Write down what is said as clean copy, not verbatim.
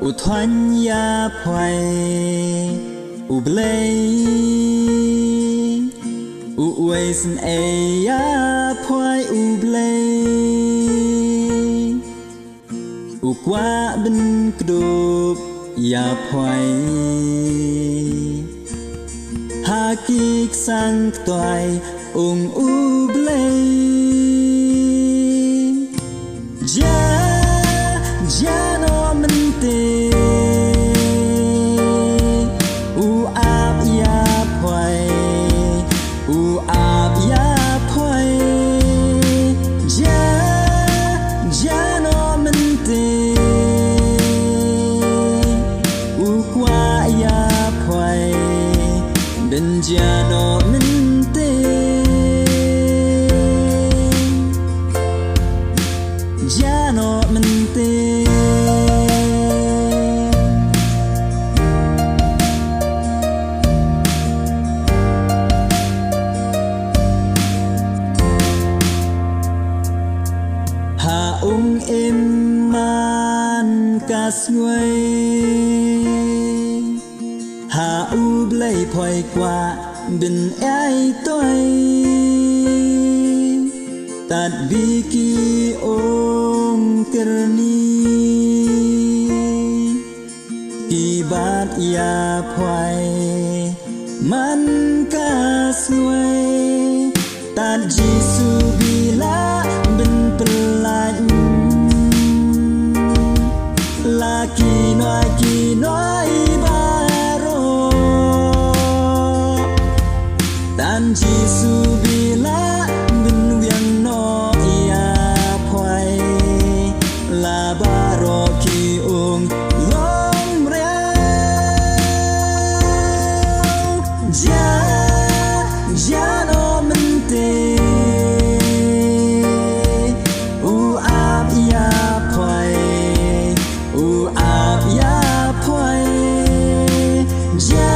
อุทวันยาพวยอุเบลอุเวสันเอยาพวยอุเบลอุกว่าบินกระดูกยาพวยหากิกสังตัวไอองอุเบลJano mente u ap ya phoi u ap ya phoi Jano mente u kwa ya phoi ben jano mente Jano mente Ông em man cast nguy Hà u blei phoi qua bin ai tôi Tạt vi ki ông kerni Ki bat ya phoi man cast nguy Tạt Giêsu bila bin pelany Laki noi baro Tan Giêsu bila bin wiang no ia phoi La baro ki ung lom reo Jano mente Yeah